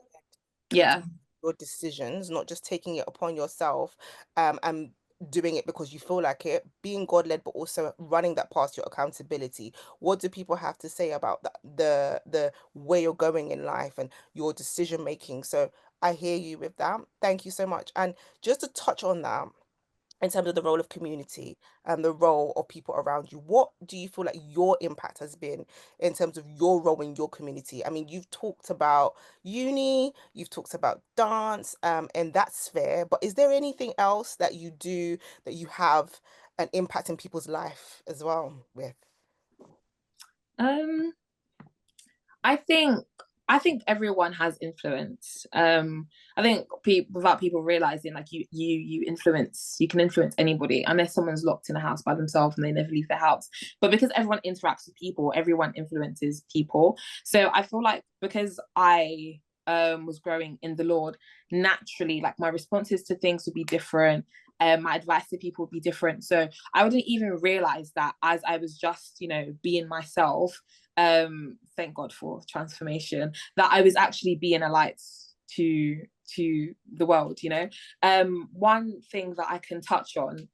Yeah. your decisions, not just taking it upon yourself, and doing it because you feel like it, being God-led, but also running that past your accountability. What do people have to say about that, the way you're going in life and your decision making? So I hear you with that. Thank you so much. And just to touch on that, in terms of the role of community and the role of people around you, what do you feel like your impact has been in terms of your role in your community? I mean, you've talked about uni, you've talked about dance, and that's fair, but is there anything else that you do that you have an impact in people's life as well with? Um, I think I think everyone has influence. I think without people realizing, like you can influence anybody unless someone's locked in a house by themselves and they never leave their house. But because everyone interacts with people, everyone influences people. So I feel like because I was growing in the Lord, naturally, like my responses to things would be different. My advice to people would be different. So I wouldn't even realize that as I was just, being myself, thank God for transformation, that I was actually being a light to the world. One thing that I can touch on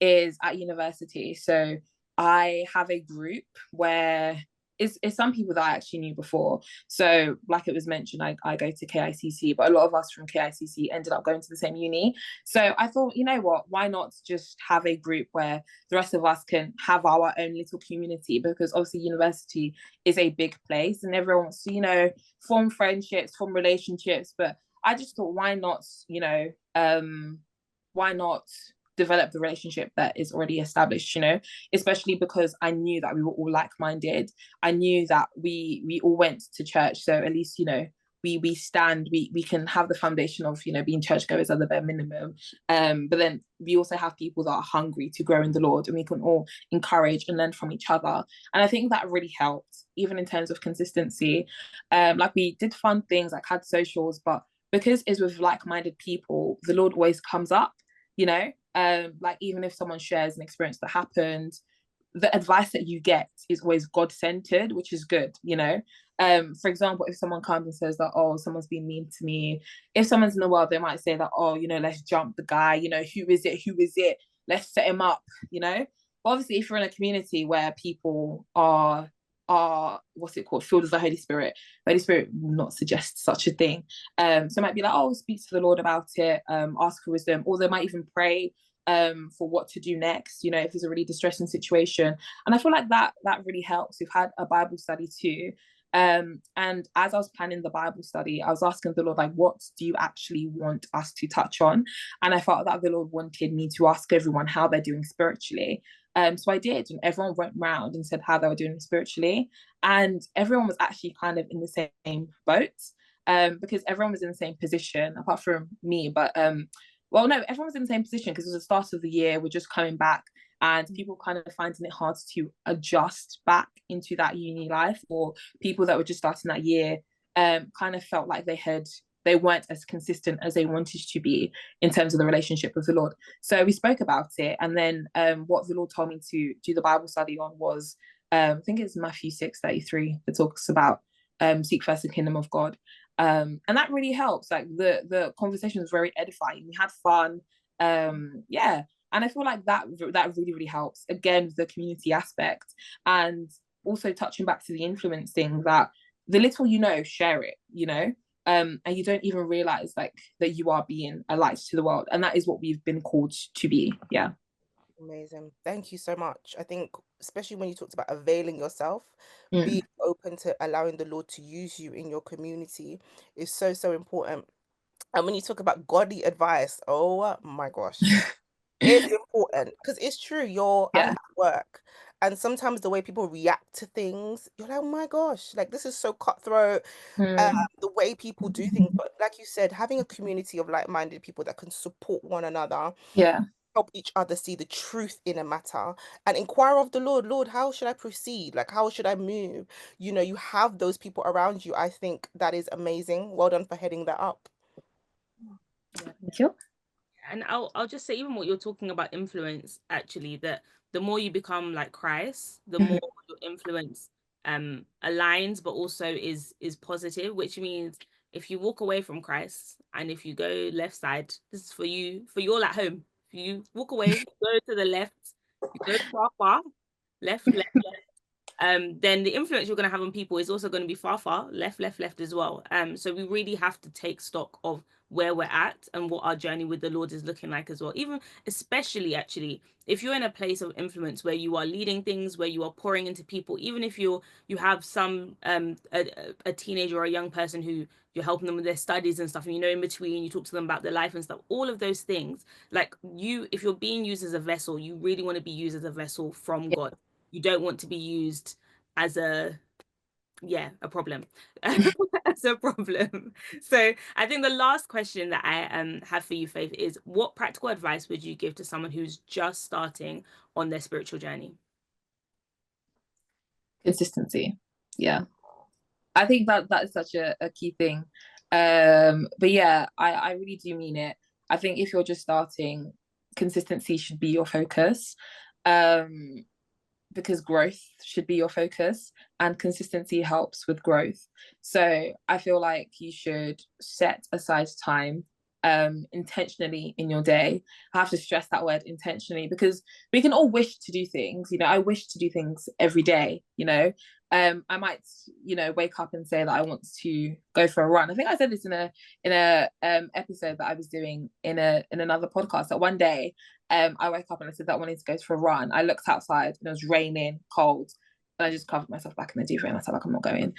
is at university. So I have a group where it's some people that I actually knew before. So like it was mentioned, I go to KICC, but a lot of us from KICC ended up going to the same uni. So I thought, you know what, why not just have a group where the rest of us can have our own little community? Because obviously university is a big place and everyone wants to, form friendships, form relationships. But I just thought, why not develop the relationship that is already established, especially because I knew that we were all like-minded. I knew that we all went to church. So at least, we can have the foundation of, being churchgoers at the bare minimum. But then we also have people that are hungry to grow in the Lord, and we can all encourage and learn from each other. And I think that really helped, even in terms of consistency. Like we did fun things, like had socials, but because it's with like-minded people, the Lord always comes up, like even if someone shares an experience that happened, the advice that you get is always God-centered, which is good. For example, if someone comes and says that, oh, someone's been mean to me, if someone's in the world, they might say that, oh, let's jump the guy, who is it, let's set him up. But obviously if you're in a community where people are what's it called, filled with the Holy Spirit will not suggest such a thing. So it might be like, oh, speak to the Lord about it, ask for wisdom, or they might even pray for what to do next, if it's a really distressing situation. And I feel like that really helps. We've had a Bible study too, and as I was planning the Bible study, I was asking the Lord, like, what do you actually want us to touch on? And I felt that the Lord wanted me to ask everyone how they're doing spiritually. So I did, and everyone went round and said how they were doing spiritually, and everyone was actually kind of in the same boat, because everyone was in the same position apart from me. But well, no, everyone was in the same position because it was the start of the year. We're just coming back, and people kind of finding it hard to adjust back into that uni life, or people that were just starting that year kind of felt like they weren't as consistent as they wanted to be in terms of the relationship with the Lord. So we spoke about it, and then what the Lord told me to do the Bible study on was, I think it's Matthew 6:33 that talks about seek first the kingdom of God. And that really helps. Like the conversation was very edifying. We had fun. Yeah. And I feel like that really, really helps. Again, the community aspect, and also touching back to the influence thing, that the little share it, and you don't even realize like that you are being a light to the world, and that is what we've been called to be. Yeah. Amazing. Thank you so much. I think, especially when you talked about availing yourself, being open to allowing the Lord to use you in your community is so, so important. And when you talk about godly advice, oh my gosh, it's important because it's true. I'm Yeah. at work, and sometimes the way people react to things, you're like, oh my gosh, like this is so cutthroat. The way people do things, but like you said, having a community of like-minded people that can support one another, Yeah. help each other see the truth in a matter, and inquire of the Lord, Lord, how should I proceed? Like, how should I move? You have those people around you. I think that is amazing. Well done for heading that up. Yeah. Thank you. And I'll just say, even what you're talking about influence, actually, that the more you become like Christ, the more your influence aligns, but also is positive, which means if you walk away from Christ and if you go left side, this is for you all at home. If you walk away, go to the left, you go far, left, then the influence you're going to have on people is also going to be far left as well. So we really have to take stock of where we're at and what our journey with the Lord is looking like as well. Even especially actually, if you're in a place of influence where you are leading things, where you are pouring into people, even if you have some a teenager or a young person who you're helping them with their studies and stuff, and in between you talk to them about their life and stuff, all of those things, like if you're being used as a vessel, you really want to be used as a vessel from God. You don't want to be used as a problem. As a problem. So I think the last question that I have for you, Faith, is what practical advice would you give to someone who's just starting on their spiritual journey? Consistency. Yeah, I think that is such a key thing. But yeah, I really do mean it. I think if you're just starting, consistency should be your focus. Because growth should be your focus, and consistency helps with growth. So I feel like you should set aside time intentionally in your day. I have to stress that word, intentionally, because we can all wish to do things. I wish to do things every day. I might wake up and say that I want to go for a run. I think I said this in a episode that I was doing in another podcast, that one day I woke up and I said that I wanted to go for a run. I looked outside and it was raining, cold, and I just covered myself back in the duvet and I said, like, I'm not going,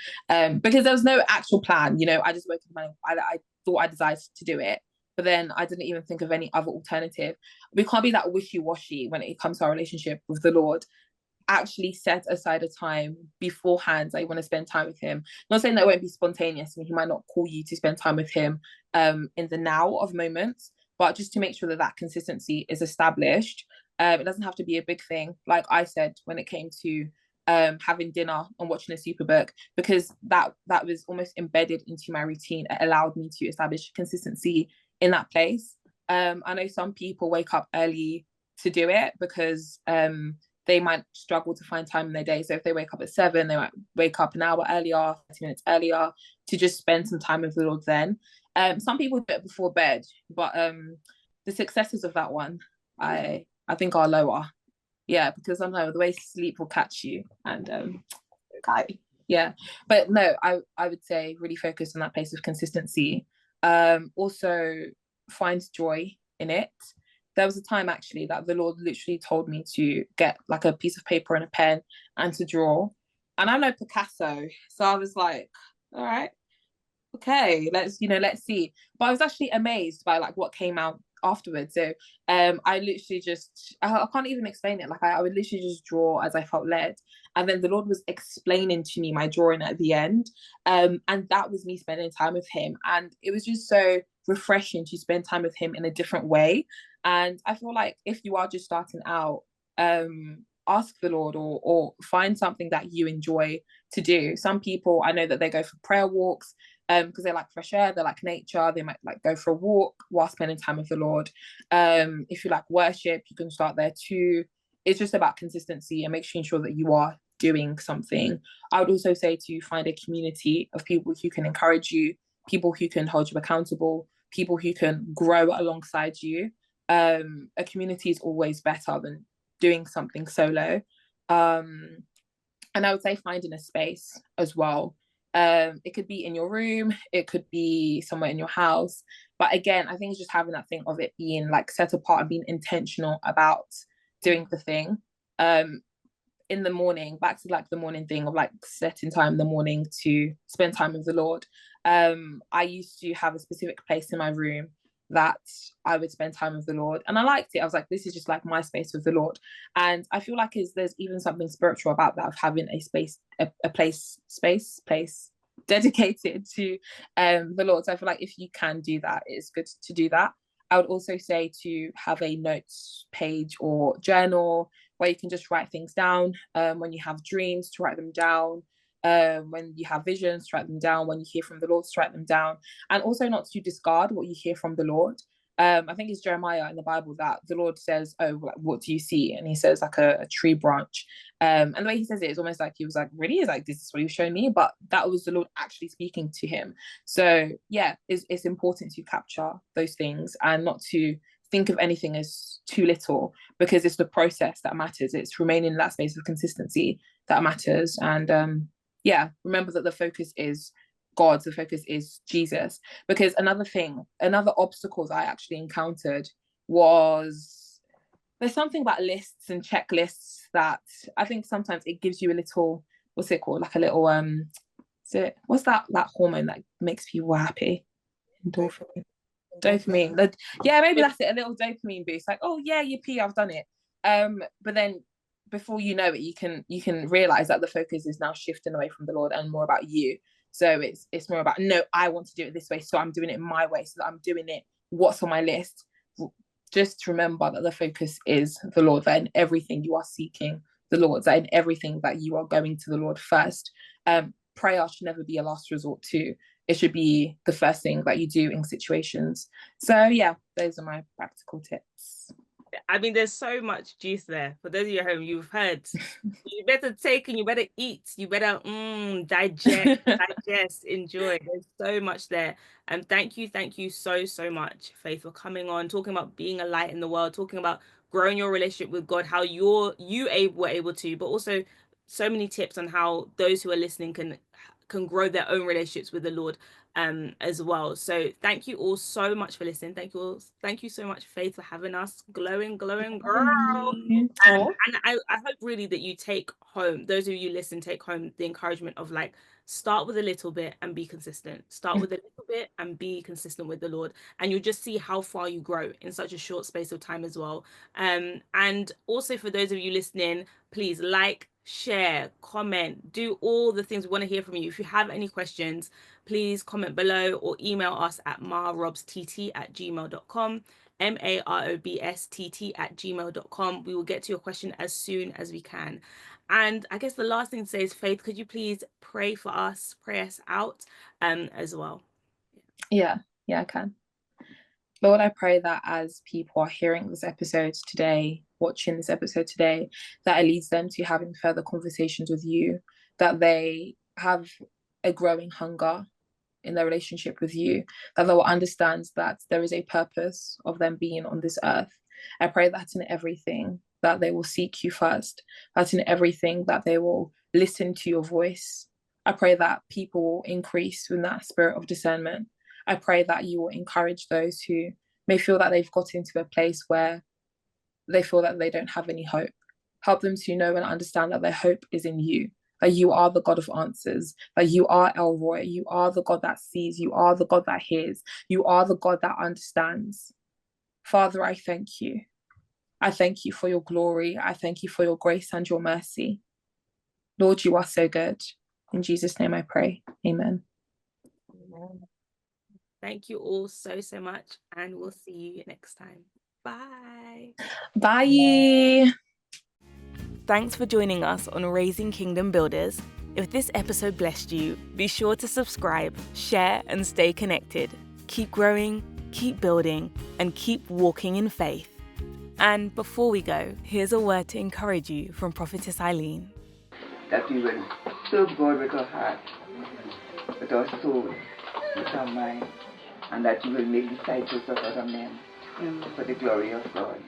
because there was no actual plan. I just woke up and I thought I decided to do it, but then I didn't even think of any other alternative. We can't be that wishy-washy when it comes to our relationship with the Lord. Actually set aside a time beforehand that you want to spend time with him. I'm not saying that it won't be spontaneous and he might not call you to spend time with him in the now of moments, but just to make sure that consistency is established. It doesn't have to be a big thing, like I said, when it came to having dinner and watching a Superbook, because that was almost embedded into my routine. It allowed me to establish consistency in that place. I know some people wake up early to do it because they might struggle to find time in their day. So if they wake up at 7, they might wake up an hour earlier, 30 minutes earlier, to just spend some time with the Lord then. Some people do it before bed, but the successes of that one, I think, are lower. Yeah, because sometimes the way sleep will catch you, and but no, I would say really focus on that place of consistency. Also find joy in it. There was a time actually that the Lord literally told me to get like a piece of paper and a pen and to draw. And I'm no Picasso, so I was like, all right, okay, let's see. But I was actually amazed by like what came out afterwards. So I literally just, I can't even explain it. Like I would literally just draw as I felt led, and then the Lord was explaining to me my drawing at the end, and that was me spending time with him, and it was just so refreshing to spend time with him in a different way. And I feel like if you are just starting out, ask the Lord, or find something that you enjoy to do. Some people, I know that they go for prayer walks because they like fresh air, they like nature. They might like go for a walk while spending time with the Lord. If you like worship, you can start there too. It's just about consistency and making sure that you are doing something. I would also say to find a community of people who can encourage you, people who can hold you accountable, people who can grow alongside you. A community is always better than doing something solo. And I would say finding a space as well. It could be in your room, it could be somewhere in your house, but again, I think it's just having that thing of it being like set apart and being intentional about doing the thing. In the morning, back to like the morning thing of like setting time in the morning to spend time with the Lord. I used to have a specific place in my room that I would spend time with the Lord, and I liked it. I was like, this is just like my space with the Lord. And I feel like there's even something spiritual about that, of having a space, a place dedicated to the Lord. So I feel like if you can do that, it's good to do that. I would also say to have a notes page or journal where you can just write things down. When you have dreams, to write them down. When you have visions, to write them down. When you hear from the Lord, to write them down. And also not to discard what you hear from the Lord. I think it's Jeremiah in the Bible that the Lord says, oh, like, what do you see? And he says like a tree branch. And the way he says it is almost like he was like, really? He's like, this is what he was showing me. But that was the Lord actually speaking to him. So yeah, it's important to capture those things and not to think of anything as too little, because it's the process that matters. It's remaining in that space of consistency that matters. And remember that the focus is God, the focus is Jesus. Because another obstacle that I actually encountered was, there's something about lists and checklists that I think sometimes it gives you a little, what's it called? Like a little, what's that hormone that makes people happy? Endorphin. Dopamine. Maybe that's it, a little dopamine boost, like, oh yeah, yippee, I've done it. But then before you know it, you can realize that the focus is now shifting away from the Lord and more about you. So it's more about, no, I want to do it this way, so I'm doing it my way, so that I'm doing it what's on my list. Just remember that the focus is the Lord, that in everything you are seeking the Lord, that in everything that you are going to the Lord first. Prayer should never be a last resort too. It should be the first thing that you do in situations. So yeah, those are my practical tips. I mean, there's so much juice there. For those of you at home, you've heard. You better take and you better eat. You better digest, enjoy. There's so much there. And thank you so much, Faith, for coming on, talking about being a light in the world, talking about growing your relationship with God, how were able to, but also so many tips on how those who are listening can grow their own relationships with the Lord as well. So thank you all so much for listening. Thank you so much, Faith, for having us. Glowing girl. And I hope really that you take home, those of you listen, take home the encouragement of, like, start with a little bit and be consistent. Start with a little bit and be consistent with the Lord, and you'll just see how far you grow in such a short space of time as well. And also, for those of you listening, please like, share, comment, do all the things. We want to hear from you. If you have any questions, please comment below or email us at marobstt@gmail.com, marobstt@gmail.com. We will get to your question as soon as we can. And I guess the last thing to say is, Faith, could you please pray for us, pray us out as well? Yeah, I can. Lord, I pray that as people are hearing this episode today, watching this episode today, that it leads them to having further conversations with you, that they have a growing hunger in their relationship with you, that they will understand that there is a purpose of them being on this earth. I pray that in everything that they will seek you first, that in everything that they will listen to your voice. I pray that people will increase in that spirit of discernment. I pray that you will encourage those who may feel that they've got into a place where they feel that they don't have any hope. Help them to know and understand that their hope is in you, that you are the God of answers, that you are El Roy, you are the God that sees, you are the God that hears, you are the God that understands. Father, I thank you. I thank you for your glory. I thank you for your grace and your mercy. Lord, you are so good. In Jesus' name I pray. Amen. Thank you all so much, and we'll see you next time. Bye. Bye. Thanks for joining us on Raising Kingdom Builders. If this episode blessed you, be sure to subscribe, share, and stay connected. Keep growing, keep building, and keep walking in faith. And before we go, here's a word to encourage you from Prophetess Eileen. That we will serve God with our heart, with our soul, with our mind, and that you will make disciples of other men for the glory of God.